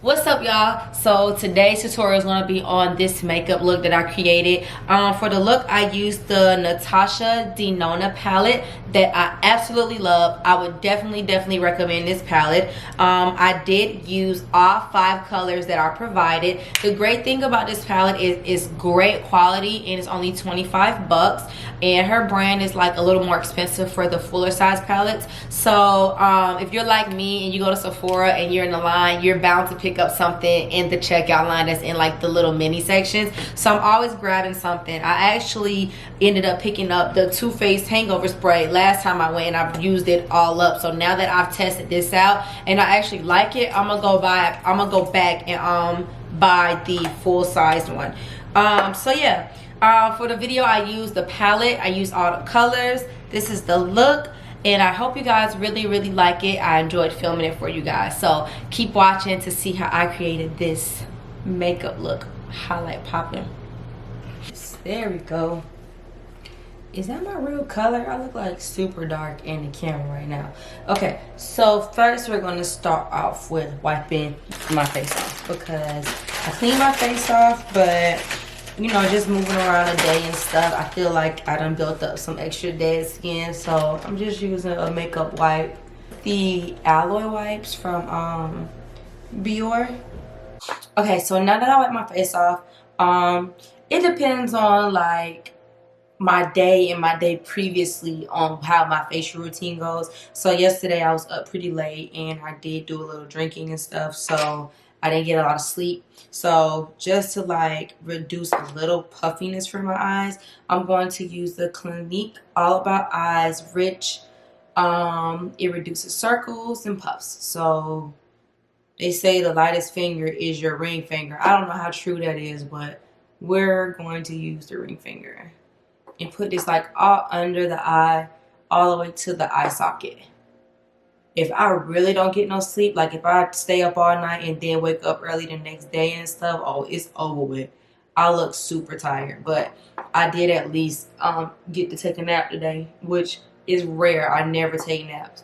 What's up, y'all? So today's tutorial is going to be on this makeup look that I created. For the look, I used the Natasha Denona palette that I absolutely love. I would definitely recommend this palette. I did use all 5 colors that are provided. The great thing about this palette is it's great quality and it's only 25 bucks. And her brand is like a little more expensive for the fuller size palettes. So if you're like me and you go to Sephora and you're in the line, you're bound to pick up something in the checkout line that's in like the little mini sections. So I'm always grabbing something. I actually ended up picking up the Too Faced hangover spray last time I went, and I've used it all up. So now that I've tested this out and I actually like it, I'm gonna go back and buy the full sized one. So yeah, for the video I used the palette, I used all the colors. This is the look. And I hope you guys really like it. I enjoyed filming it for you guys. So keep watching to see how I created this makeup look. Highlight popping. There we go. Is that my real color? I look like super dark in the camera right now. Okay, so first we're going to start off with wiping my face off. Because I cleaned my face off, but you know, just moving around a day and stuff, I feel like I done built up some extra dead skin, so I'm just using a makeup wipe. The alloy wipes from Bior. Okay, so now that I wipe my face off, it depends on like my day and my day previously on how my facial routine goes. So yesterday I was up pretty late and I did do a little drinking and stuff, so I didn't get a lot of sleep. So just to like reduce a little puffiness for my eyes, I'm going to use the Clinique All About Eyes Rich. It reduces circles and puffs. So they say the lightest finger is your ring finger. I don't know how true that is, but we're going to use the ring finger. And put this like all under the eye, all the way to the eye socket. If I really don't get no sleep, like if I stay up all night and then wake up early the next day and stuff, oh, it's over with. I look super tired, but I did at least get to take a nap today, which is rare. I never take naps.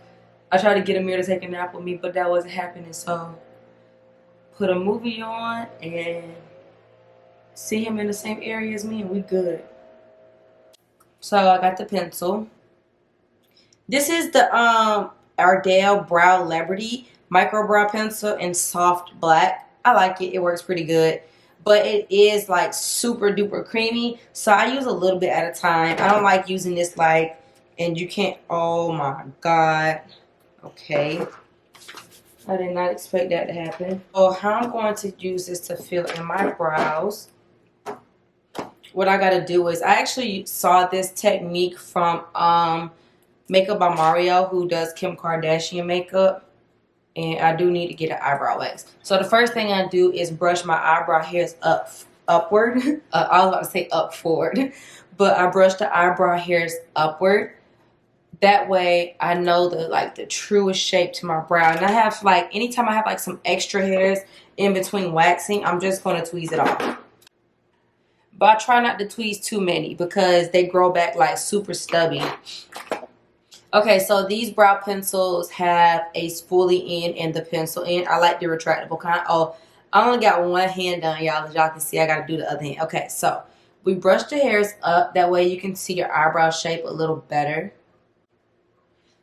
I tried to get Amir to take a nap with me, but that wasn't happening. So put a movie on and see him in the same area as me and we good. So I got the pencil. This is the Ardell Brow Liberty micro brow pencil in soft black. I like it. It works pretty good, but it is like super duper creamy, so I use a little bit at a time. I don't like using this like, and you can't, oh my god. Okay, I did not expect that to happen. So how I'm going to use this to fill in my brows, what I gotta do is, I actually saw this technique from Makeup by Mario, who does Kim Kardashian makeup, and I do need to get an eyebrow wax. So the first thing I do is brush my eyebrow hairs upward. I was about to say up forward, but I brush the eyebrow hairs upward. That way I know the truest shape to my brow. And I have like, anytime I have like some extra hairs in between waxing, I'm just going to tweeze it off. But I try not to tweeze too many because they grow back like super stubby. Okay, so these brow pencils have a spoolie end and the pencil end. I like the retractable kind. Oh, I only got one hand done, y'all. As y'all can see, I got to do the other hand. Okay, so we brush the hairs up. That way you can see your eyebrow shape a little better.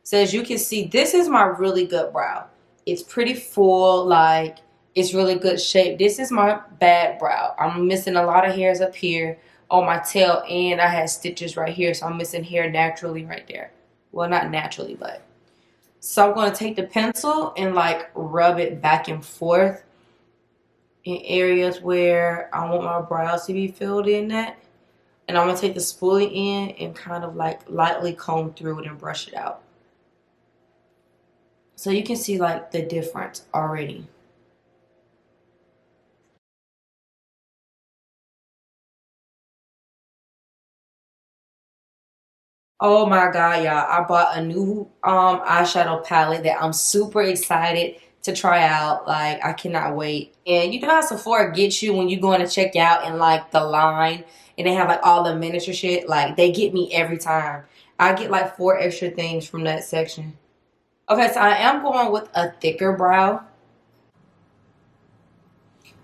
So as you can see, this is my really good brow. It's pretty full, like it's really good shape. This is my bad brow. I'm missing a lot of hairs up here on my tail, and I had stitches right here, so I'm missing hair naturally right there. Well, not naturally, but. So I'm going to take the pencil and like rub it back and forth in areas where I want my brows to be filled in at. And I'm going to take the spoolie in and kind of like lightly comb through it and brush it out. So you can see like the difference already. Oh my god, y'all, I bought a new eyeshadow palette that I'm super excited to try out. Like, I cannot wait. And you know how Sephora gets you when you go in to check out in like the line and they have like all the miniature shit? Like, they get me every time. I get like 4 extra things from that section. Okay, so I am going with a thicker brow.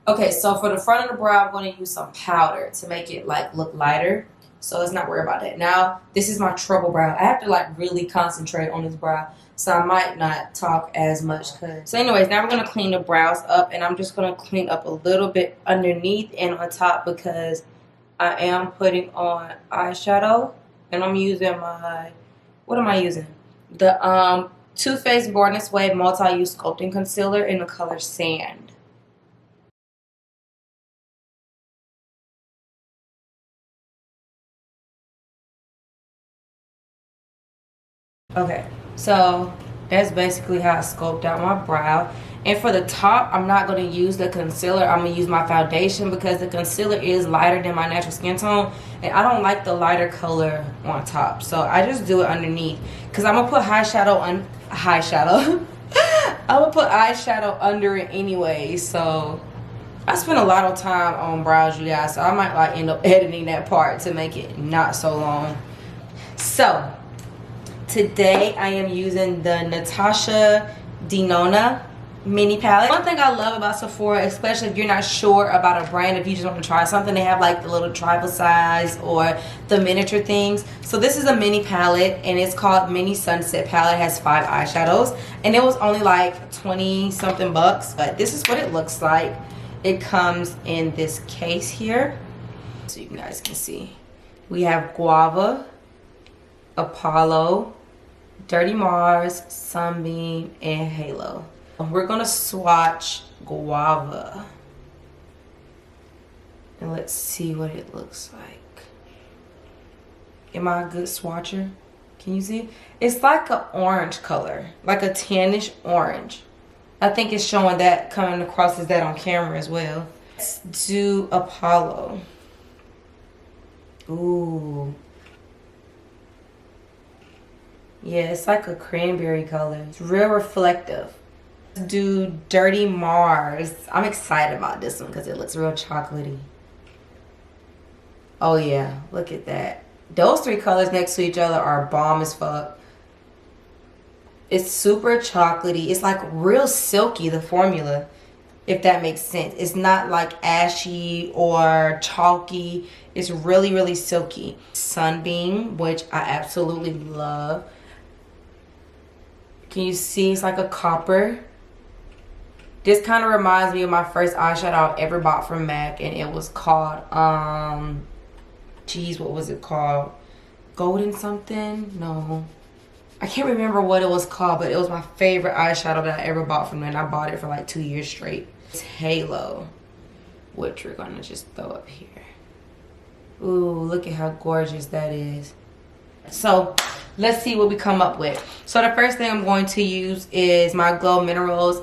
Okay, so for the front of the brow, I'm going to use some powder to make it like look lighter. So let's not worry about that. Now, this is my trouble brow. I have to like really concentrate on this brow. So I might not talk as much. So anyways, now we're going to clean the brows up. And I'm just going to clean up a little bit underneath and on top because I am putting on eyeshadow. And I'm using my, what am I using? The Too Faced Born This Way Multi-Use Sculpting Concealer in the color Sand. Okay, so that's basically how I sculpt out my brow. And for the top, I'm not going to use the concealer. I'm going to use my foundation because the concealer is lighter than my natural skin tone. And I don't like the lighter color on top. So I just do it underneath. Because I'm going to put I'm going to put eyeshadow under it anyway. So I spend a lot of time on brows, you guys. So I might like end up editing that part to make it not so long. So today I am using the Natasha Denona mini palette. One thing I love about Sephora, especially if you're not sure about a brand, if you just want to try something, they have like the little travel size or the miniature things. So this is a mini palette and it's called Mini Sunset Palette. It has 5 eyeshadows and it was only like 20 something bucks, but this is what it looks like. It comes in this case here so you guys can see. We have Guava, Apollo, Dirty Mars, Sunbeam, and Halo. We're gonna swatch Guava. And let's see what it looks like. Am I a good swatcher? Can you see? It's like an orange color, like a tannish orange. I think it's showing that coming across as that on camera as well. Let's do Apollo. Ooh. Yeah, it's like a cranberry color. It's real reflective. Let's do Dirty Mars. I'm excited about this one because it looks real chocolatey. Oh yeah, look at that. Those 3 colors next to each other are bomb as fuck. It's super chocolatey. It's like real silky, the formula, if that makes sense. It's not like ashy or chalky. It's really, really silky. Sunbeam, which I absolutely love. Can you see? It's like a copper. This kind of reminds me of my first eyeshadow I ever bought from MAC, and it was called, geez, what was it called? Golden something? No. I can't remember what it was called, but it was my favorite eyeshadow that I ever bought from them, and I bought it for like 2 years straight. It's Halo, which we're gonna just throw up here. Ooh, look at how gorgeous that is. So let's see what we come up with. So the first thing I'm going to use is my Glow Minerals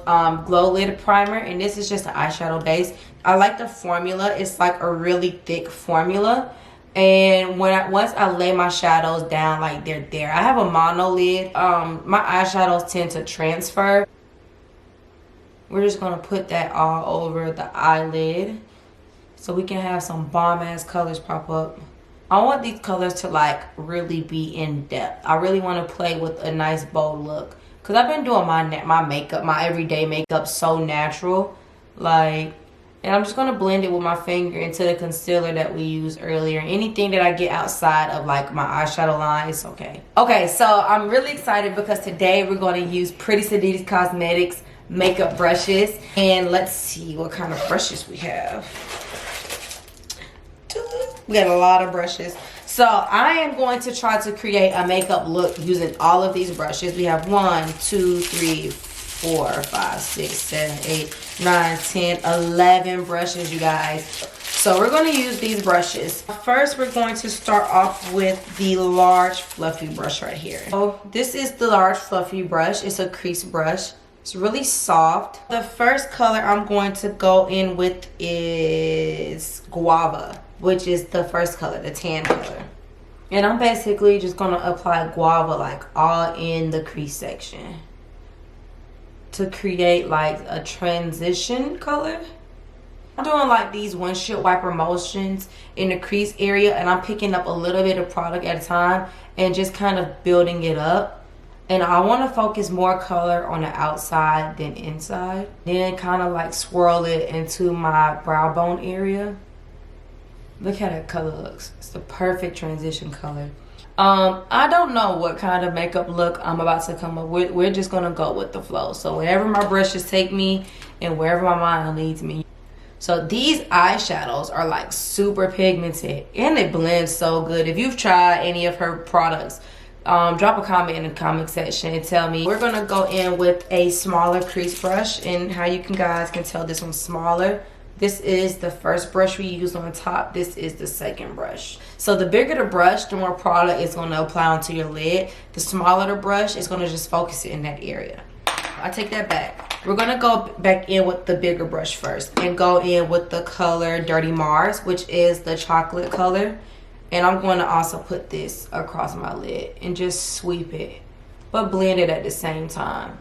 Glow Lid Primer, and this is just an eyeshadow base. I like the formula. It's like a really thick formula, and once I lay my shadows down, like they're there. I have a mono lid. My eyeshadows tend to transfer. We're just gonna put that all over the eyelid so we can have some bomb ass colors pop up. I want these colors to like really be in depth. I really want to play with a nice bold look because I've been doing my makeup, my everyday makeup so natural, like, and I'm just gonna blend it with my finger into the concealer that we used earlier. Anything that I get outside of like my eyeshadow line is okay. Okay, so I'm really excited because today we're going to use Pretty Sadie's Cosmetics makeup brushes, and let's see what kind of brushes we have. We got a lot of brushes. So I am going to try to create a makeup look using all of these brushes. We have 1, 2, 3, 4, 5, 6, 7, 8, 9, 10, 11 brushes, you guys. So we're going to use these brushes. First, we're going to start off with the large fluffy brush right here. So this is the large fluffy brush. It's a crease brush. It's really soft. The first color I'm going to go in with is Guava, which is the first color, the tan color. And I'm basically just gonna apply Guava like all in the crease section to create like a transition color. I'm doing like these windshield wiper motions in the crease area, and I'm picking up a little bit of product at a time and just kind of building it up. And I want to focus more color on the outside than inside. Then kind of like swirl it into my brow bone area. Look how that color looks. It's the perfect transition color. I don't know what kind of makeup look I'm about to come up with. We're just going to go with the flow. So wherever my brushes take me and wherever my mind leads me. So these eyeshadows are like super pigmented and they blend so good. If you've tried any of her products, drop a comment in the comment section and tell me. We're gonna go in with a smaller crease brush, and how you guys can tell this one's smaller. This is the first brush we use on top. This is the second brush. So the bigger the brush, the more product it's gonna apply onto your lid. The smaller the brush, it's gonna just focus it in that area. I take that back. We're gonna go back in with the bigger brush first and go in with the color Dirty Mars, which is the chocolate color. And I'm going to also put this across my lid and just sweep it, but blend it at the same time.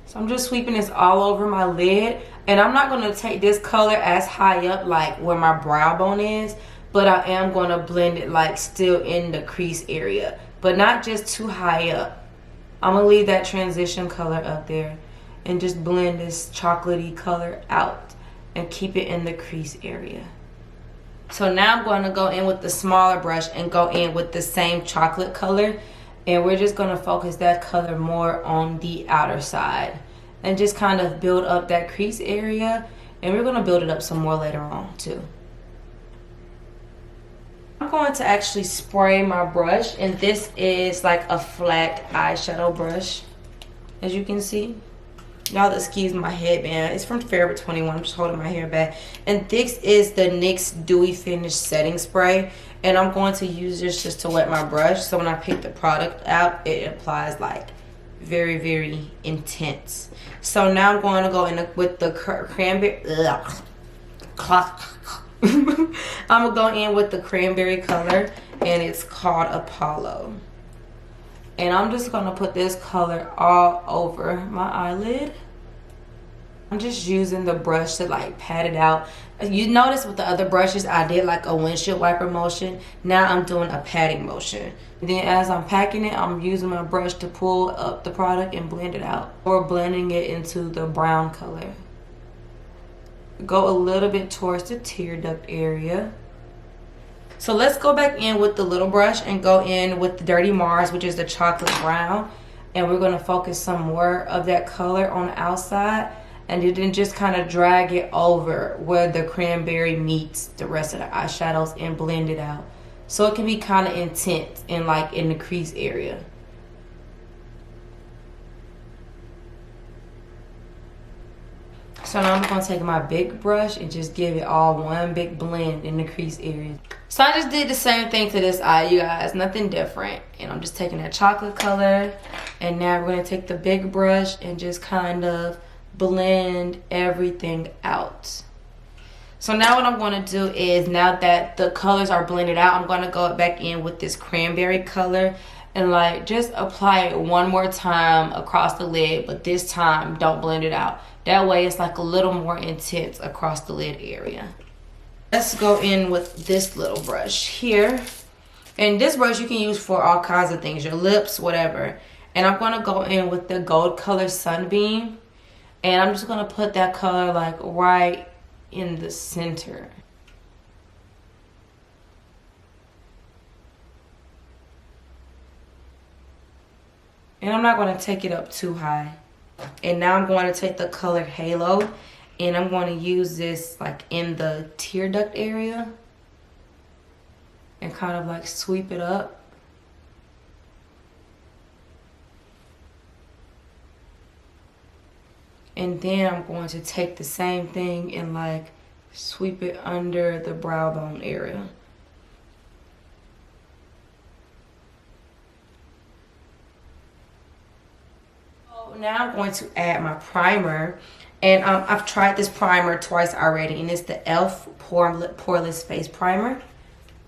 So I'm just sweeping this all over my lid, and I'm not going to take this color as high up like where my brow bone is, but I am going to blend it like still in the crease area, but not just too high up. I'm going to leave that transition color up there and just blend this chocolatey color out and keep it in the crease area. So now I'm going to go in with the smaller brush and go in with the same chocolate color, and we're just going to focus that color more on the outer side and just kind of build up that crease area, and we're going to build it up some more later on too. I'm going to actually spray my brush, and this is like a flat eyeshadow brush, as you can see. Y'all excuse my headband. It's from Forever 21. I'm just holding my hair back. And this is the NYX Dewy Finish Setting Spray. And I'm going to use this just to wet my brush. So when I pick the product out, it applies like very, very intense. So now I'm going to go in with the cranberry. I'm going to go in with the cranberry color. And it's called Apollo. And I'm just going to put this color all over my eyelid. I'm just using the brush to like pat it out. You notice with the other brushes, I did like a windshield wiper motion. Now I'm doing a patting motion. And then as I'm packing it, I'm using my brush to pull up the product and blend it out. Or blending it into the brown color. Go a little bit towards the tear duct area. So let's go back in with the little brush and go in with the Dirty Mars, which is the chocolate brown. And we're going to focus some more of that color on the outside. And then just kind of drag it over where the cranberry meets the rest of the eyeshadows and blend it out. So it can be kind of intense and like in the crease area. So now I'm going to take my big brush and just give it all one big blend in the crease area. So I just did the same thing to this eye, you guys. Nothing different. And I'm just taking that chocolate color. And now we're going to take the big brush and just kind of blend everything out. So now what I'm going to do is, now that the colors are blended out, I'm going to go back in with this cranberry color. And like just apply it one more time across the lid. But this time, don't blend it out. That way it's like a little more intense across the lid area. Let's go in with this little brush here. And this brush you can use for all kinds of things. Your lips, whatever. And I'm going to go in with the gold color Sunbeam. And I'm just going to put that color like right in the center. And I'm not going to take it up too high. And now I'm going to take the color Halo, and I'm going to use this like in the tear duct area and kind of like sweep it up. And then I'm going to take the same thing and like sweep it under the brow bone area. Now I'm going to add my primer, and I've tried this primer twice already, and it's the e.l.f. Poreless Face Primer.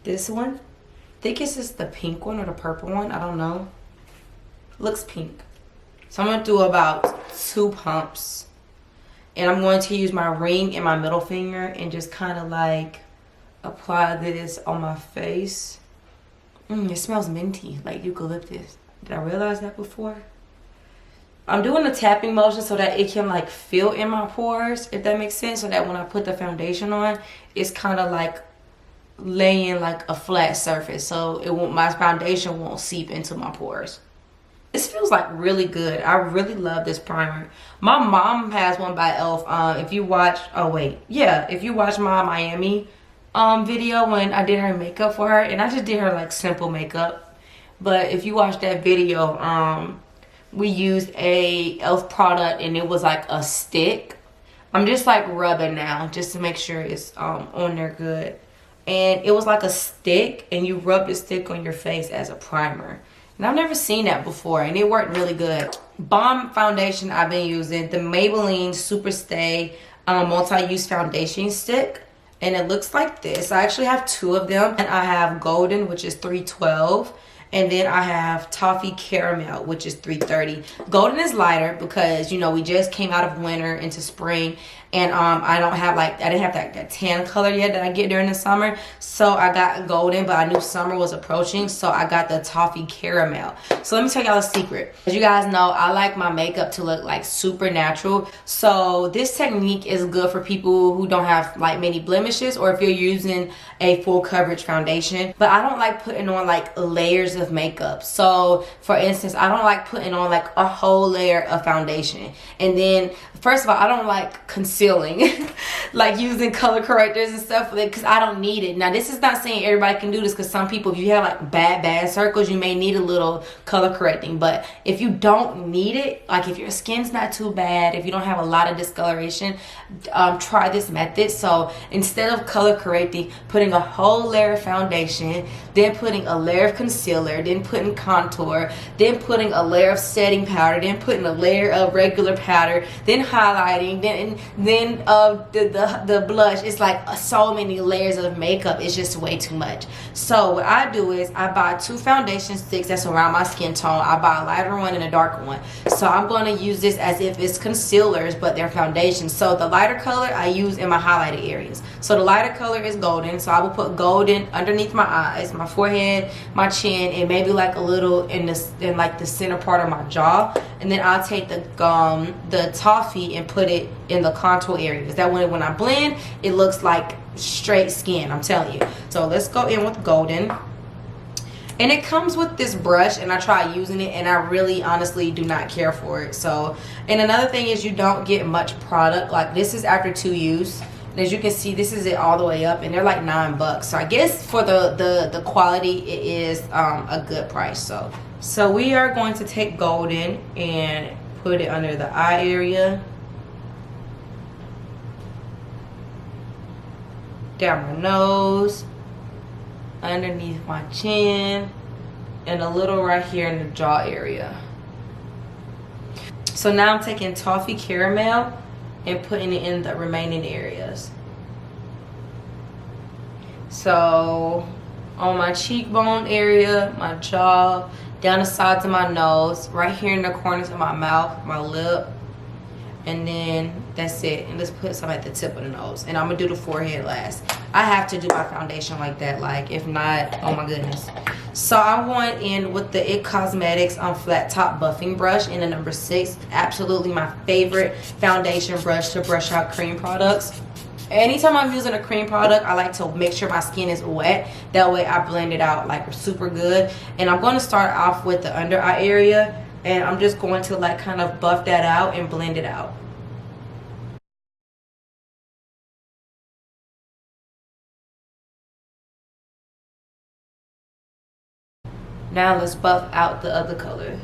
This one, I think it's just the pink one or the purple one, I don't know. Looks pink. So I'm going to do about 2 pumps, and I'm going to use my ring and my middle finger and just kind of like apply this on my face It smells minty, like eucalyptus. Did I realize that before? I'm doing a tapping motion so that it can like fill in my pores, if that makes sense. So that when I put the foundation on, it's kind of like laying like a flat surface, so it won't, my foundation won't seep into my pores. This feels like really good. I really love this primer. My mom has one by e.l.f. If you watch, if you watch my Miami video when I did her makeup for her, and I just did her like simple makeup, but if you watch that video, we used a e.l.f. product and it was like a stick. I'm just like rubbing now just to make sure it's on there good. And it was like a stick, and you rub the stick on your face as a primer. And I've never seen that before, and it worked really good. Bomb foundation I've been using, the Maybelline Super Stay multi-use foundation stick. And it looks like this. I actually have 2 of them. And I have Golden, which is 312. And then I have Toffee Caramel, which is 330. Golden is lighter because, you know, we just came out of winter into spring. And I didn't have that tan color yet that I get during the summer. So I got Golden, but I knew summer was approaching. So I got the Toffee Caramel. So let me tell y'all a secret. As you guys know, I like my makeup to look like super natural. So this technique is good for people who don't have like many blemishes, or if you're using a full coverage foundation. But I don't like putting on like layers of makeup. So for instance, I don't like putting on like a whole layer of foundation. And then first of all, I don't like concealing like using color correctors and stuff because I don't need it. Now this is not saying everybody can do this, because some people, if you have like bad circles, you may need a little color correcting. But if you don't need it, like if your skin's not too bad, if you don't have a lot of discoloration, try this method. So instead of color correcting, putting a whole layer of foundation, then putting a layer of concealer, then putting contour, then putting a layer of setting powder, then putting a layer of regular powder, then highlighting, then the blush. It's like so many layers of makeup. It's just way too much. So what I do is I buy 2 foundation sticks that's around my skin tone. I buy a lighter one and a darker one. So I'm going to use this as if it's concealers, but they're foundations. So the lighter color I use in my highlighted areas. So the lighter color is Golden. So I will put Golden underneath my eyes, my forehead, my chin, and maybe like a little in like the center part of my jaw. And then I'll take the toffee and put it in the contour areas. That way when I blend, it looks like straight skin, I'm telling you. So let's go in with Golden. And it comes with this brush, and I try using it, and I really honestly do not care for it. So, and another thing is you don't get much product. Like this is after 2 use. And as you can see, this is it all the way up, and they're like $9. So I guess for the quality, it is a good price. So we are going to take Golden and put it under the eye area, down my nose, underneath my chin, and a little right here in the jaw area. So now I'm taking Toffee Caramel and putting it in the remaining areas. So on my cheekbone area, my jaw, down the sides of my nose, right here in the corners of my mouth, my lip, and then that's it. And let's put some at the tip of the nose. And I'm gonna do the forehead last. I have to do my foundation like that. Like if not, oh my goodness. So I went in with the IT Cosmetics flat top buffing brush in the number 6. Absolutely my favorite foundation brush to brush out cream products. Anytime I'm using a cream product, I like to make sure my skin is wet. That way I blend it out like super good. And I'm going to start off with the under eye area, and I'm just going to like kind of buff that out and blend it out. Now let's buff out the other colors.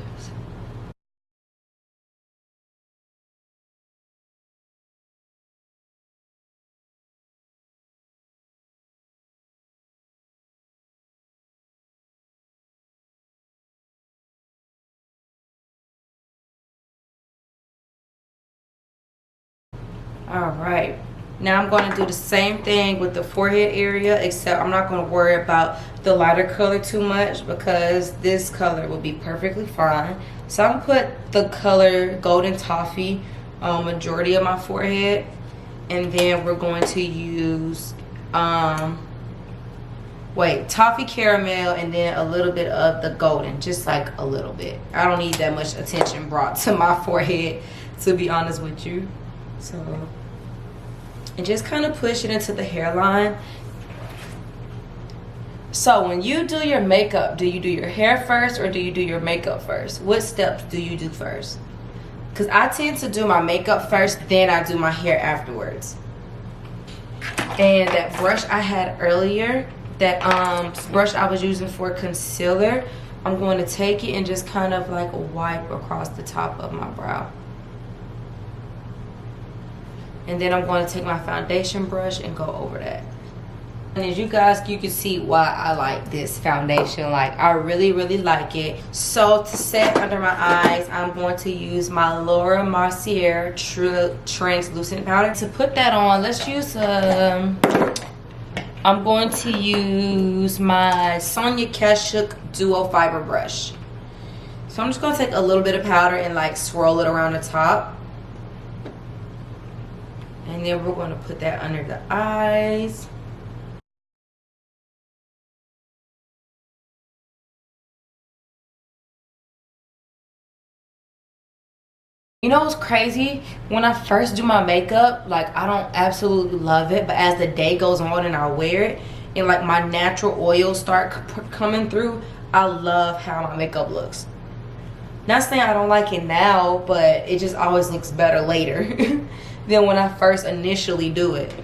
Alright, now I'm going to do the same thing with the forehead area, except I'm not going to worry about the lighter color too much because this color will be perfectly fine. So I'm going to put the color Golden Toffee on majority of my forehead, and then we're going to use Wait, toffee caramel, and then a little bit of the golden, just like a little bit. I don't need that much attention brought to my forehead, to be honest with you. So, and just kind of push it into the hairline. So when you do your makeup, do you do your hair first or do you do your makeup first? What steps do you do first? Because I tend to do my makeup first, then I do my hair afterwards. And that brush I had earlier, that brush I was using for concealer, I'm going to take it and just kind of like wipe across the top of my brow. And then I'm going to take my foundation brush and go over that. And as you guys, you can see why I like this foundation. Like, I really, really like it. So to set under my eyes, I'm going to use my Laura Mercier translucent powder. To put that on, let's use I'm going to use my Sonia Kashuk Duo Fiber brush. So I'm just going to take a little bit of powder and like swirl it around the top. And then we're going to put that under the eyes. You know what's crazy? When I first do my makeup, like, I don't absolutely love it, but as the day goes on and I wear it and like my natural oils start coming through, I love how my makeup looks. Not saying I don't like it now, but it just always looks better later than when I first initially do it.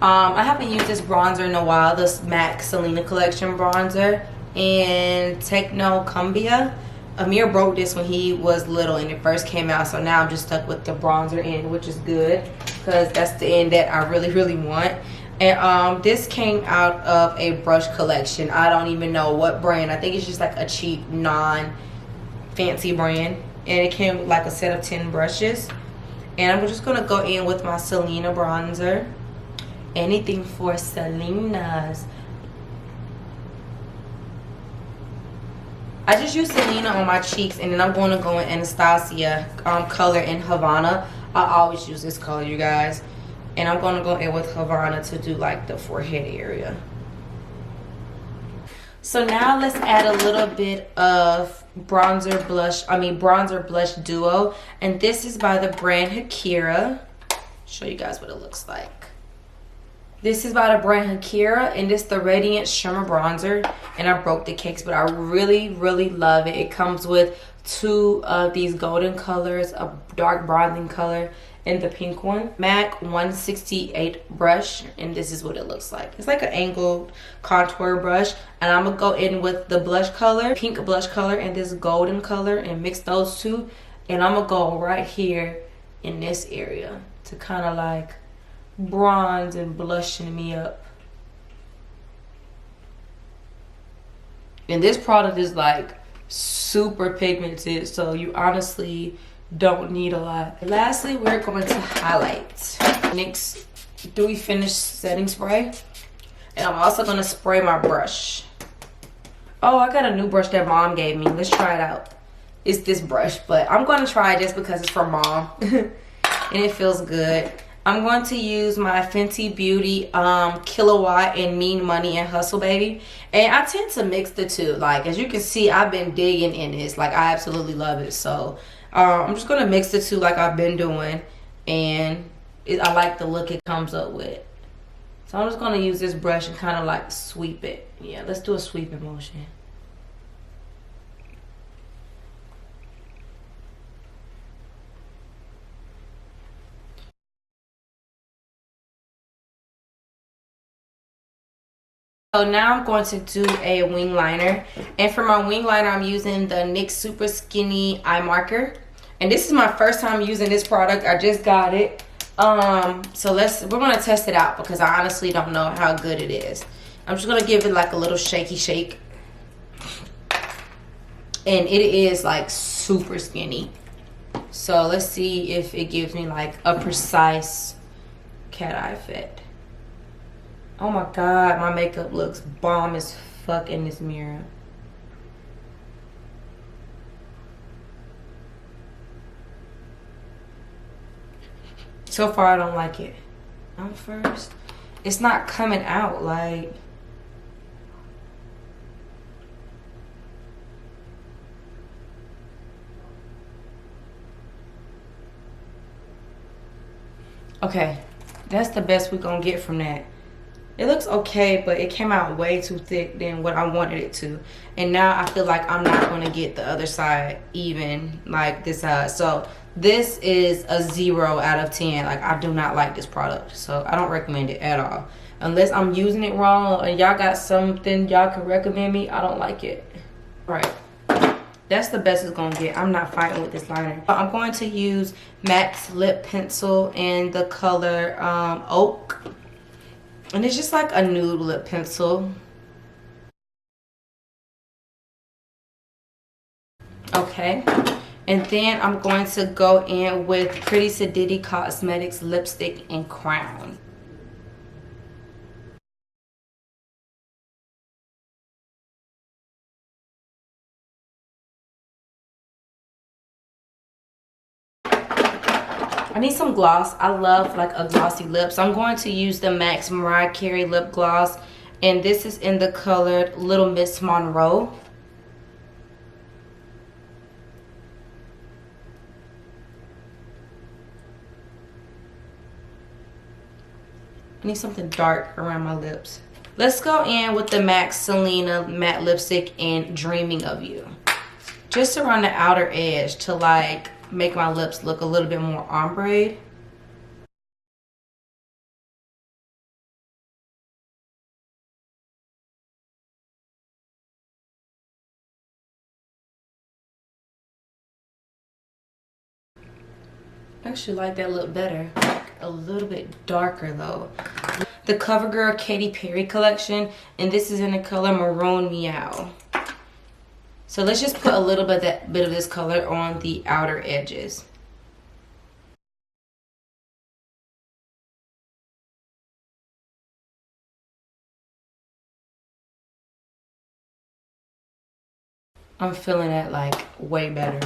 I haven't used this bronzer in a while, this MAC Selena Collection bronzer in Techno Cumbia. Amir broke this when he was little and it first came out, so now I'm just stuck with the bronzer end, which is good because that's the end that I really, really want. And this came out of a brush collection. I don't even know what brand. I think it's just like a cheap, non-fancy brand. And it came with like a set of 10 brushes. And I'm just going to go in with my Selena bronzer. Anything for Selena's. I just use Selena on my cheeks, and then I'm going to go in Anastasia color in Havana. I always use this color, you guys. And I'm going to go in with Havana to do like the forehead area. So now let's add a little bit of bronzer blush duo. And this is by the brand HEYYYY. Show you guys what it looks like. This is by the brand HEYYYY, and it's the Radiant Shimmer Bronzer. And I broke the cakes, but I really, really love it. It comes with 2 of these golden colors, a dark bronzing color, and the pink one. MAC 168 brush, and this is what it looks like. It's like an angled contour brush. And I'm going to go in with the blush color, pink blush color, and this golden color, and mix those two. And I'm going to go right here in this area to kind of like bronze and blushing me up. And this product is like super pigmented, so you honestly don't need a lot. Lastly, we're going to highlight NYX Dewy Finish Setting Spray, and I'm also going to spray my brush. Oh, I got a new brush that mom gave me. Let's try it out. It's this brush, but I'm going to try it just because it's from mom and it feels good. I'm going to use my Fenty Beauty Kilowatt and Mean Money and Hustle Baby. And I tend to mix the two. Like, as you can see, I've been digging in this. Like, I absolutely love it. So, I'm just going to mix the two like I've been doing. And I like the look it comes up with. So, I'm just going to use this brush and kind of like sweep it. Yeah, let's do a sweeping motion. So now I'm going to do a wing liner, and for my wing liner I'm using the NYX Super Skinny Eye Marker, and this is my first time using this product. I just got it, so we're going to test it out because I honestly don't know how good it is. I'm just going to give it like a little shaky shake, and it is like super skinny. So let's see if it gives me like a precise cat eye effect. Oh my god, my makeup looks bomb as fuck in this mirror. So far, I don't like it. I'm first. It's not coming out like... Okay, that's the best we're gonna get from that. It looks okay, but it came out way too thick than what I wanted it to. And now I feel like I'm not gonna get the other side even like this side. So this is a 0 out of 10. Like, I do not like this product, so I don't recommend it at all. Unless I'm using it wrong and y'all got something y'all can recommend me, I don't like it. All right, that's the best it's gonna get. I'm not fighting with this liner. I'm going to use MAC's lip pencil in the color Oak. And it's just like a nude lip pencil. Okay. And then I'm going to go in with Pretty Sedity Cosmetics lipstick in Crown. I need some gloss. I love like a glossy lip. So I'm going to use the MAC's Mariah Carey lip gloss. And this is in the color Little Miss Monroe. I need something dark around my lips. Let's go in with the MAC Selena matte lipstick in Dreaming of You. Just around the outer edge to like make my lips look a little bit more ombre. I actually like that look better. A little bit darker though. The CoverGirl Katy Perry collection, and this is in the color Maroon Meow. So let's just put a little bit of this color on the outer edges. I'm feeling that like way better.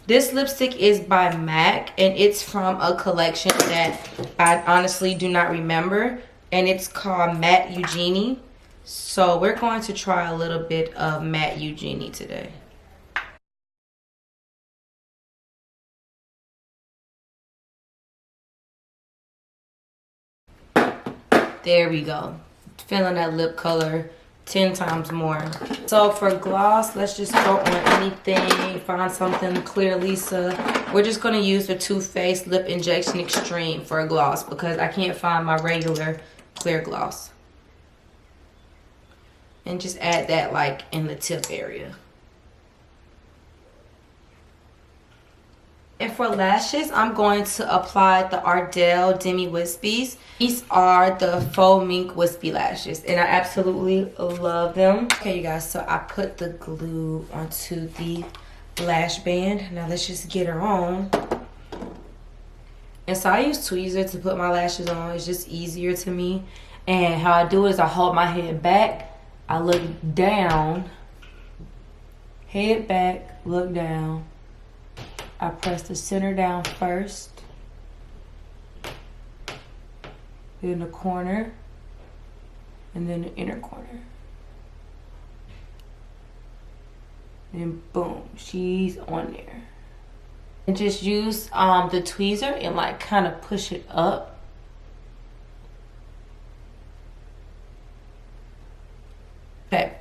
This lipstick is by MAC, and it's from a collection that I honestly do not remember, and it's called Matte Eugenie. So we're going to try a little bit of Matte Eugenie today. There we go. Feeling that lip color 10 times more. So for gloss, let's just go on anything. Find something clear, Lisa. We're just going to use the Too Faced Lip Injection Extreme for a gloss because I can't find my regular clear gloss. And just add that like in the tip area. And for lashes, I'm going to apply the Ardell Demi Wispies. These are the faux mink wispy lashes, and I absolutely love them. Okay, you guys, so I put the glue onto the lash band. Now let's just get her on. And so I use tweezers to put my lashes on. It's just easier to me. And how I do is I hold my head back. I look down. Head back, look down. I press the center down first, then the corner, and then the inner corner. And boom, she's on there. And just use the tweezer and like kind of push it up. Okay.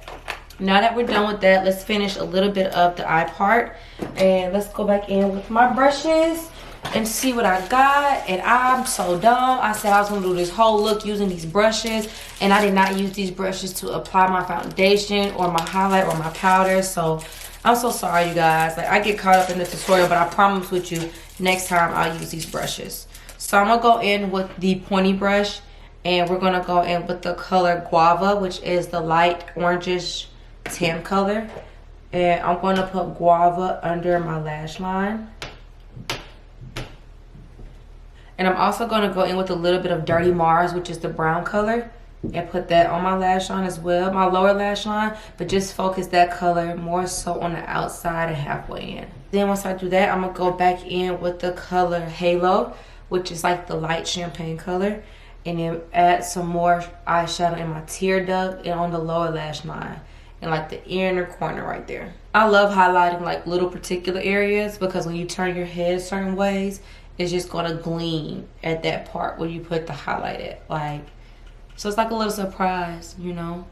Now that we're done with that, let's finish a little bit of the eye part. And let's go back in with my brushes and see what I got. And I'm so dumb. I said I was going to do this whole look using these brushes. And I did not use these brushes to apply my foundation or my highlight or my powder. So I'm so sorry, you guys. Like, I get caught up in the tutorial, but I promise with you, next time I'll use these brushes. So I'm going to go in with the pointy brush. And we're going to go in with the color Guava, which is the light orangish tan color. And I'm going to put Guava under my lash line. And I'm also going to go in with a little bit of Dirty Mars, which is the brown color, and put that on my lash line as well, my lower lash line, but just focus that color more so on the outside and halfway in. Then once I do that, I'm going to go back in with the color Halo, which is like the light champagne color, and then add some more eyeshadow in my tear duct and on the lower lash line. And like the inner corner right there. I love highlighting like little particular areas because when you turn your head certain ways, is just gonna gleam at that part where you put the highlight at. Like, so it's like a little surprise, you know.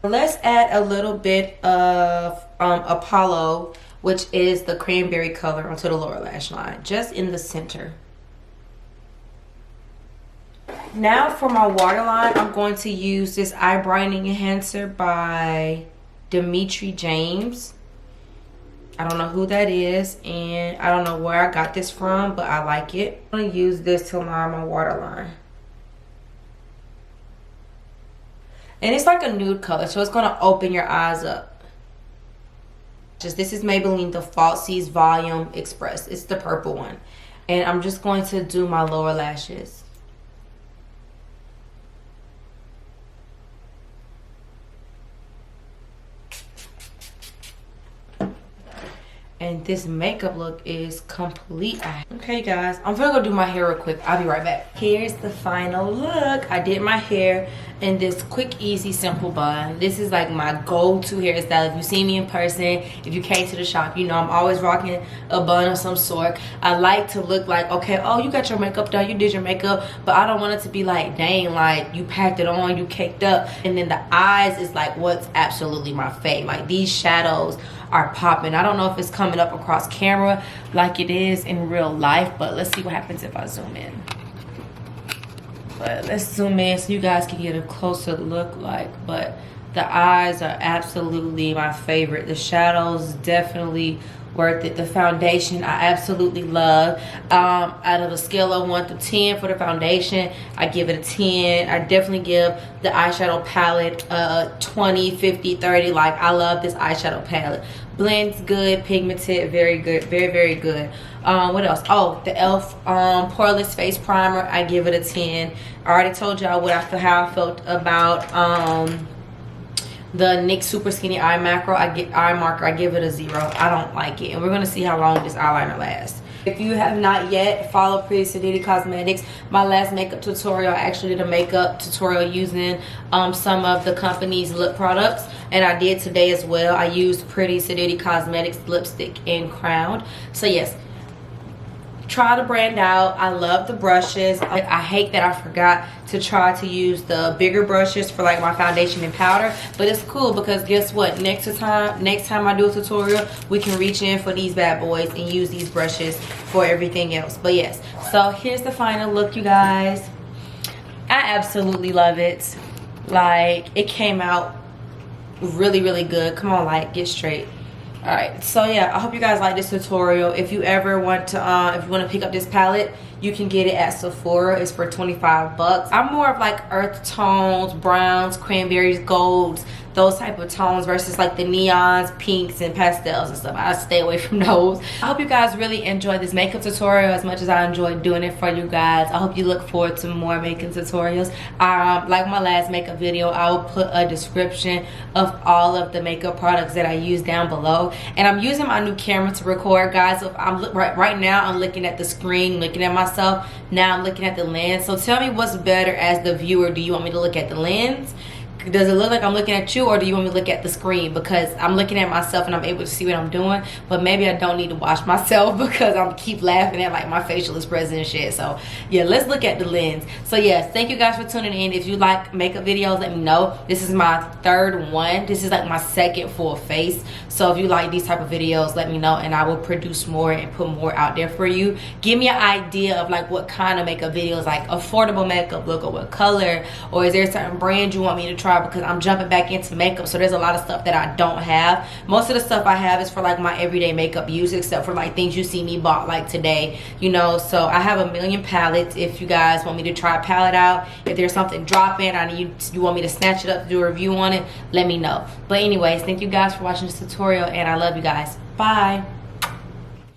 Let's add a little bit of Apollo, which is the cranberry color, onto the lower lash line, just in the center. Now for my waterline, I'm going to use this eye brightening enhancer by Dimitri James. I don't know who that is, and I don't know where I got this from, but I like it. I'm going to use this to line my waterline. And it's like a nude color, so it's going to open your eyes up. This is Maybelline the Falsies Volume Express. It's the purple one. And I'm just going to do my lower lashes. And this makeup look is complete. Okay guys, I'm gonna go do my hair real quick. I'll be right back. Here's the final look. I did my hair in this quick, easy, simple bun. This is like my go-to hairstyle. If you see me in person, if you came to the shop, you know I'm always rocking a bun of some sort. I like to look like, okay, oh, you got your makeup done, you did your makeup, but I don't want it to be like, dang, like you packed it on, you caked up. And then the eyes is like what's absolutely my fave. Like these shadows are popping. I don't know if it's coming up across camera like it is in real life, but let's see what happens if I zoom in. But let's zoom in so you guys can get a closer look. But the eyes are absolutely my favorite. The shadows definitely worth it. The foundation I absolutely love. Out of a scale of 1 to 10 for the foundation, I give it a 10. I definitely give the eyeshadow palette 20, 50, 30. Like, I love this eyeshadow palette. Blends good, pigmented, very good, very, very good. What else? Oh, the e.l.f. Poreless Face Primer, I give it a 10. I already told y'all how I felt about the NYX Super Skinny Eye Marker. I give it a 0. I don't like it, and we're gonna see how long this eyeliner lasts. If you have not yet, follow Pretty Sedity Cosmetics. My last makeup tutorial, I actually did a makeup tutorial using some of the company's lip products, and I did today as well. I used Pretty Sedity Cosmetics lipstick and crown. So yes, try the brand out. I love the brushes. I hate that I forgot to try to use the bigger brushes for like my foundation and powder, but it's cool because guess what, next time I do a tutorial, we can reach in for these bad boys and use these brushes for everything else. But yes, so here's the final look, you guys. I absolutely love it. Like, it came out really, really good. Come on, like, get straight. Alright, so yeah, I hope you guys like this tutorial. If you ever want to if you want to pick up this palette, you can get it at Sephora. It's for 25 bucks. I'm more of like earth tones, browns, cranberries, golds, those type of tones versus like the neons, pinks, and pastels and stuff. I stay away from those. I hope you guys really enjoyed this makeup tutorial as much as I enjoyed doing it for you guys. I hope you look forward to more makeup tutorials. Like my last makeup video, I will put a description of all of the makeup products that I use down below. And I'm using my new camera to record, guys. So right now I'm looking at the screen, looking at myself. Now I'm looking at the lens. So tell me what's better as the viewer. Do you want me to look at the lens? Does it look like I'm looking at you, or do you want me to look at the screen? Because I'm looking at myself and I'm able to see what I'm doing, but maybe I don't need to watch myself because I'm keep laughing at like my facial expression and shit. So yeah, let's look at the lens. So yes, thank you guys for tuning in. If you like makeup videos, let me know. This is my third one. This is like my second full face. So if you like these type of videos, let me know and I will produce more and put more out there for you. Give me an idea of like what kind of makeup videos, like affordable makeup look, or what color, or is there a certain brand you want me to try, because I'm jumping back into makeup, so there's a lot of stuff that I don't have. Most of the stuff I have is for like my everyday makeup use, except for like things you see me bought like today, you know. So I have a million palettes. If you guys want me to try a palette out, if there's something dropping, you want me to snatch it up to do a review on it, let me know. But anyways, thank you guys for watching this tutorial and I love you guys. Bye.